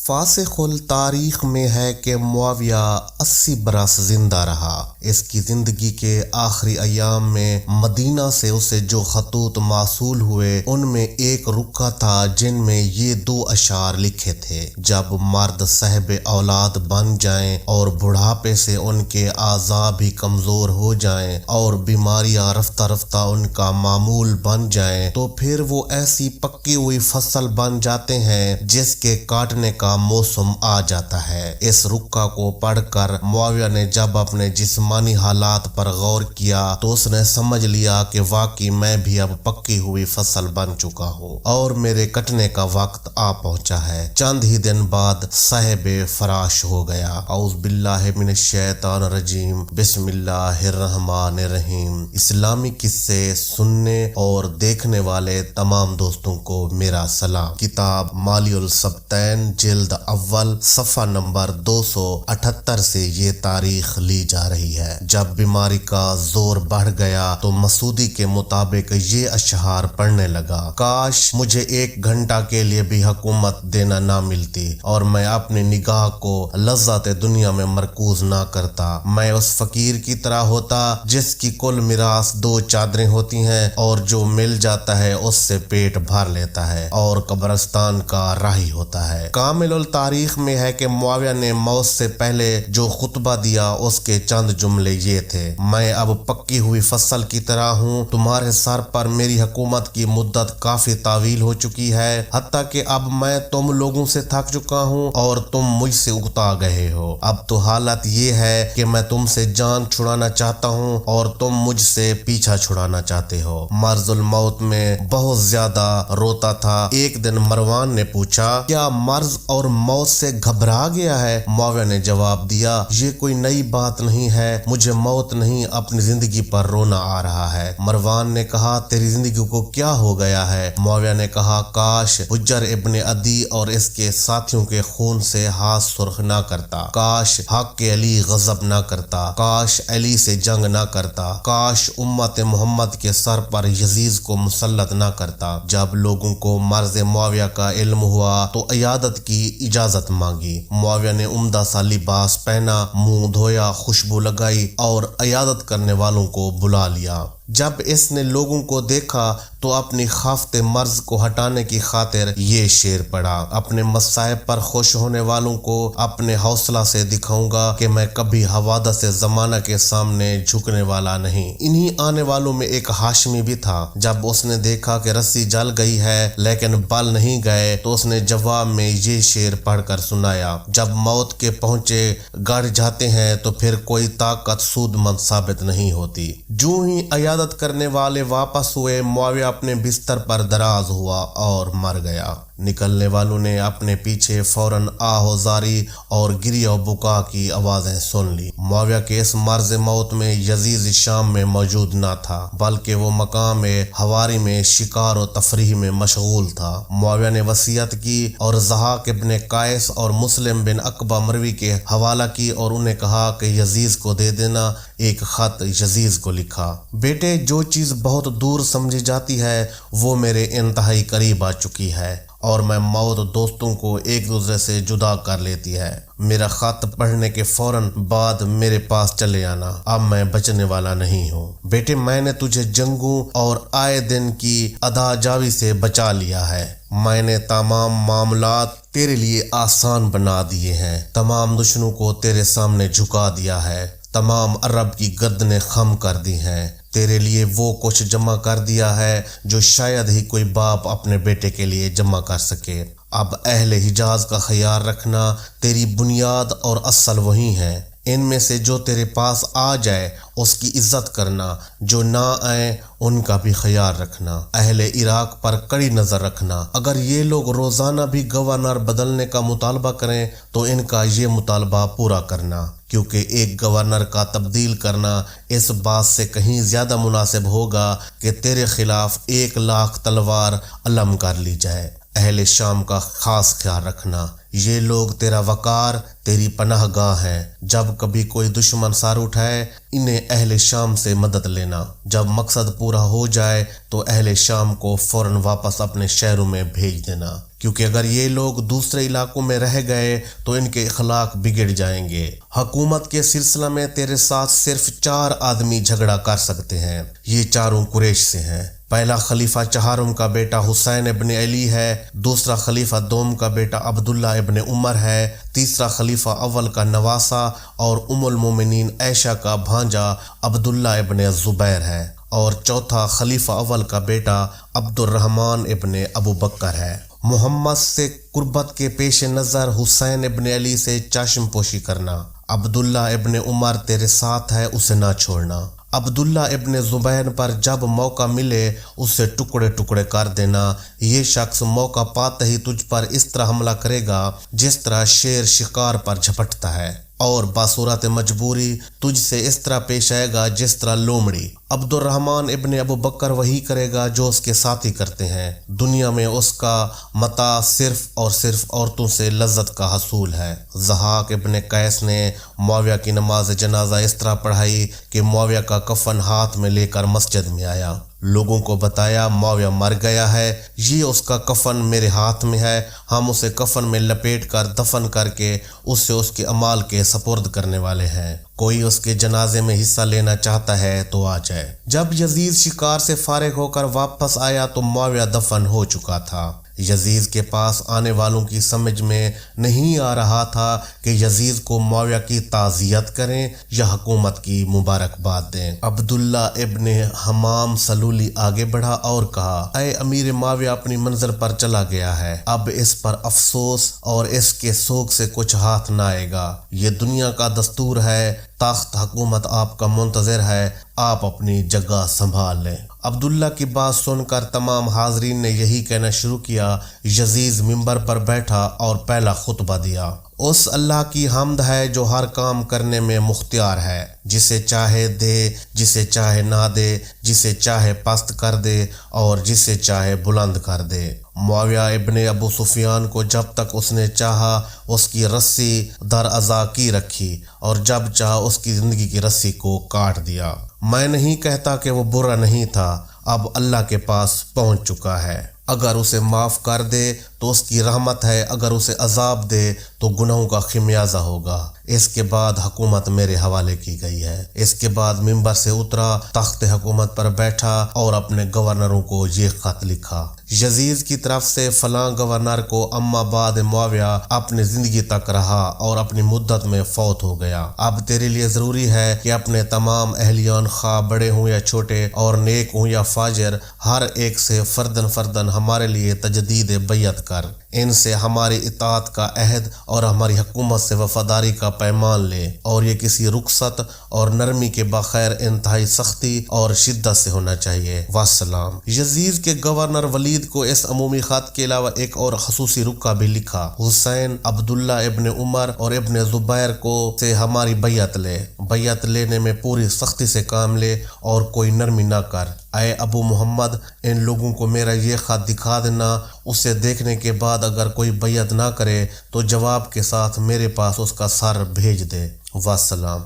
فاسق التاریخ میں ہے کہ معاویہ 80 برس زندہ رہا۔ اس کی زندگی کے آخری ایام میں مدینہ سے اسے جو خطوط موصول ہوئے ان میں ایک رکا تھا جن میں یہ 2 اشعار لکھے تھے: جب مرد صاحب اولاد بن جائیں اور بڑھاپے سے ان کے اعضاء بھی کمزور ہو جائیں اور بیماریاں رفتہ رفتہ ان کا معمول بن جائیں تو پھر وہ ایسی پکی ہوئی فصل بن جاتے ہیں جس کے کاٹنے کا موسم آ جاتا ہے۔ اس رکا کو پڑھ کر معاویہ نے جب اپنے جسمانی حالات پر غور کیا تو اس نے سمجھ لیا کہ واقعی میں بھی اب پکی ہوئی فصل بن چکا ہوں اور میرے کٹنے کا وقت آ پہنچا ہے۔ چند ہی دن بعد صاحب فراش ہو گیا۔ اعوذ باللہ من الشیطان الرجیم، بسم اللہ الرحمن الرحیم۔ اسلامی قصے سننے اور دیکھنے والے تمام دوستوں کو میرا سلام۔ کتاب مالی السبتین جلد اول صفحہ نمبر 278 سے یہ تاریخ لی جا رہی ہے۔ جب بیماری کا زور بڑھ گیا تو مسعودی کے مطابق یہ اشعار پڑھنے لگا: کاش مجھے 1 گھنٹہ کے لیے بھی حکومت دینا نہ ملتی اور میں اپنی نگاہ کو لذت دنیا میں مرکوز نہ کرتا۔ میں اس فقیر کی طرح ہوتا جس کی کل میراث 2 چادریں ہوتی ہیں اور جو مل جاتا ہے اس سے پیٹ بھر لیتا ہے اور قبرستان کا راہی ہوتا ہے۔ کامل التاریخ میں ہے کہ معاویہ نے موت سے پہلے جو خطبہ دیا اس کے چند جملے یہ تھے: میں اب پکی ہوئی فصل کی طرح ہوں، تمہارے سر پر میری حکومت کی مدت کافی طویل ہو چکی ہے، حتیٰ کہ اب میں تم لوگوں سے تھک چکا ہوں اور تم مجھ سے اکتا گئے ہو۔ اب تو حالت یہ ہے کہ میں تم سے جان چھڑانا چاہتا ہوں اور تم مجھ سے پیچھا چھڑانا چاہتے ہو۔ مرض الموت میں بہت زیادہ روتا تھا۔ ایک دن مروان نے پوچھا: کیا مرض اور موت سے گھبرا گیا ہے؟ معاویہ نے جواب دیا: یہ کوئی نئی بات نہیں ہے، مجھے موت نہیں اپنی زندگی پر رونا آ رہا ہے۔ مروان نے کہا: تیری زندگی کو کیا ہو گیا ہے؟ معاویہ نے کہا: کاش حجر ابن عدی اور اس کے ساتھیوں کے خون سے ہاتھ سرخ نہ کرتا، کاش حق کے علی غضب نہ کرتا، کاش علی سے جنگ نہ کرتا، کاش امت محمد کے سر پر یزید کو مسلط نہ کرتا۔ جب لوگوں کو مرض معاویہ کا علم ہوا تو عیادت کی اجازت مانگی۔ معاویہ نے عمدہ سا لباس پہنا، منہ دھویا، خوشبو لگائی اور عیادت کرنے والوں کو بلا لیا۔ جب اس نے لوگوں کو دیکھا تو اپنی خافت مرض کو ہٹانے کی خاطر یہ شعر پڑھا: اپنے مصائب پر خوش ہونے والوں کو اپنے حوصلہ سے دکھاؤں گا کہ میں کبھی حوادث زمانہ کے سامنے جھکنے والا نہیں۔ انہی آنے والوں میں ایک ہاشمی بھی تھا۔ جب اس نے دیکھا کہ رسی جل گئی ہے لیکن بل نہیں گئے تو اس نے جواب میں یہ شعر پڑھ کر سنایا: جب موت کے پہنچے گڑ جاتے ہیں تو پھر کوئی طاقت سود مند ثابت نہیں ہوتی۔ جو ہی عیادت کرنے والے واپس ہوئے، معاویہ اپنے بستر پر دراز ہوا اور مر گیا۔ نکلنے والوں نے اپنے پیچھے فوراً آہ و زاری اور گریہ و بکا کی آوازیں سن لی۔ معاویہ کے اس مرض موت میں یزید شام میں موجود نہ تھا بلکہ وہ مقام حواری میں شکار و تفریح میں مشغول تھا۔ معاویہ نے وصیت کی اور ضحاک ابن قیس اور مسلم بن عقبہ مروی کے حوالہ کی اور انہیں کہا کہ یزید کو دے دینا۔ ایک خط یزید کو لکھا: بیٹے، جو چیز بہت دور سمجھی جاتی ہے وہ میرے انتہائی قریب آ چکی ہے اور میں موت دوستوں کو ایک دوسرے سے جدا کر لیتی ہے۔ میرا خط پڑھنے کے فوراً بعد میرے پاس چلے آنا، اب میں بچنے والا نہیں ہوں۔ بیٹے، میں نے تجھے جنگوں اور آئے دن کی ادا جاوی سے بچا لیا ہے۔ میں نے تمام معاملات تیرے لیے آسان بنا دیے ہیں، تمام دشمنوں کو تیرے سامنے جھکا دیا ہے، تمام عرب کی گردنیں خم کر دی ہیں، تیرے لیے وہ کچھ جمع کر دیا ہے جو شاید ہی کوئی باپ اپنے بیٹے کے لیے جمع کر سکے۔ اب اہل حجاز کا خیال رکھنا، تیری بنیاد اور اصل وہی ہے۔ ان میں سے جو تیرے پاس آ جائے اس کی عزت کرنا، جو نہ آئے ان کا بھی خیال رکھنا۔ اہل عراق پر کڑی نظر رکھنا، اگر یہ لوگ روزانہ بھی گورنر بدلنے کا مطالبہ کریں تو ان کا یہ مطالبہ پورا کرنا، کیونکہ ایک گورنر کا تبدیل کرنا اس بات سے کہیں زیادہ مناسب ہوگا کہ تیرے خلاف 1,00,000 تلوار علم کر لی جائے۔ اہل شام کا خاص خیال رکھنا، یہ لوگ تیرا وقار، تیری پناہ گاہ ہیں۔ جب کبھی کوئی دشمن سر اٹھائے انہیں اہل شام سے مدد لینا۔ جب مقصد پورا ہو جائے تو اہل شام کو فوراً واپس اپنے شہروں میں بھیج دینا۔ کیونکہ اگر یہ لوگ دوسرے علاقوں میں رہ گئے تو ان کے اخلاق بگڑ جائیں گے۔ حکومت کے سلسلہ میں تیرے ساتھ صرف 4 آدمی جھگڑا کر سکتے ہیں، یہ چاروں قریش سے ہیں۔ پہلا خلیفہ چہارم کا بیٹا حسین ابن علی ہے، دوسرا خلیفہ دوم کا بیٹا عبداللہ ابن عمر ہے، تیسرا خلیفہ اول کا نواسہ اور ام المومنین عائشہ کا بھانجا عبداللہ ابن زبیر ہے، اور چوتھا خلیفہ اول کا بیٹا عبد الرحمن ابن ابو بکر ہے۔ محمد سے قربت کے پیش نظر حسین ابن علی سے چشم پوشی کرنا۔ عبداللہ ابن عمر تیرے ساتھ ہے، اسے نہ چھوڑنا۔ عبداللہ ابن زبیر پر جب موقع ملے اسے ٹکڑے ٹکڑے کر دینا۔ یہ شخص موقع پاتے ہی تجھ پر اس طرح حملہ کرے گا جس طرح شیر شکار پر جھپٹتا ہے، اور بصورت مجبوری تجھ سے اس طرح پیش آئے گا جس طرح لومڑی۔ عبد الرحمن ابن ابو بکر وہی کرے گا جو اس کے ساتھی کرتے ہیں۔ دنیا میں اس کا متاع صرف اور صرف عورتوں سے لذت کا حصول ہے۔ ضحاک ابن قیس نے معاویہ کی نماز جنازہ اس طرح پڑھائی کہ معاویہ کا کفن ہاتھ میں لے کر مسجد میں آیا۔ لوگوں کو بتایا معاویہ مر گیا ہے، یہ اس کا کفن میرے ہاتھ میں ہے، ہم اسے کفن میں لپیٹ کر دفن کر کے اسے اس کے اعمال کے سپرد کرنے والے ہیں، کوئی اس کے جنازے میں حصہ لینا چاہتا ہے تو آ جائے۔ جب یزید شکار سے فارغ ہو کر واپس آیا تو معاویہ دفن ہو چکا تھا۔ یزید کے پاس آنے والوں کی سمجھ میں نہیں آ رہا تھا کہ یزید کو معاویہ کی تعزیت کریں یا حکومت کی مبارکباد دیں۔ عبداللہ ابن حمام سلولی آگے بڑھا اور کہا، اے امیر معاویہ، اپنی منزل پر چلا گیا ہے، اب اس پر افسوس اور اس کے سوگ سے کچھ ہاتھ نہ آئے گا۔ یہ دنیا کا دستور ہے، تخت حکومت آپ کا منتظر ہے، آپ اپنی جگہ سنبھال لیں۔ عبداللہ کی بات سن کر تمام حاضرین نے یہی کہنا شروع کیا۔ یزید منبر پر بیٹھا اور پہلا خطبہ دیا۔ اس اللہ کی حمد ہے جو ہر کام کرنے میں مختار ہے، جسے چاہے دے، جسے چاہے نہ دے، جسے چاہے پست کر دے اور جسے چاہے بلند کر دے۔ معاویہ ابن ابو سفیان کو جب تک اس نے چاہا اس کی رسی در ازا کی رکھی، اور جب چاہا اس کی زندگی کی رسی کو کاٹ دیا۔ میں نہیں کہتا کہ وہ برا نہیں تھا، اب اللہ کے پاس پہنچ چکا ہے، اگر اسے معاف کر دے تو اس کی رحمت ہے، اگر اسے عذاب دے تو گناہوں کا خمیازہ ہوگا۔ اس کے بعد حکومت میرے حوالے کی گئی ہے۔ اس کے بعد منبر سے اترا، تخت حکومت پر بیٹھا اور اپنے گورنروں کو یہ خط لکھا، یزید کی طرف سے فلاں گورنر کو اما بعد معاویہ اپنی زندگی تک رہا اور اپنی مدت میں فوت ہو گیا۔ اب تیرے لیے ضروری ہے کہ اپنے تمام اہلیان، خواہ بڑے ہوں یا چھوٹے اور نیک ہوں یا فاجر، ہر ایک سے فردن فردن ہمارے لیے تجدید بیعت کر، ان سے ہماری اطاعت کا عہد اور ہماری حکومت سے وفاداری کا پیمان لے، اور یہ کسی رخصت اور نرمی کے بغیر انتہائی سختی اور شدت سے ہونا چاہیے۔ والسلام۔ یزید کے گورنر ولید کو اس عمومی خط کے علاوہ ایک اور خصوصی رکا بھی لکھا، حسین، عبداللہ ابن عمر اور ابن زبیر کو سے ہماری بیعت لے، بیعت لینے میں پوری سختی سے کام لے اور کوئی نرمی نہ کر۔ اے ابو محمد، ان لوگوں کو میرا یہ خط دکھا دینا، اسے دیکھنے کے بعد اگر کوئی بیعت نہ کرے تو جواب کے ساتھ میرے پاس اس کا سر بھیج دے۔ والسلام۔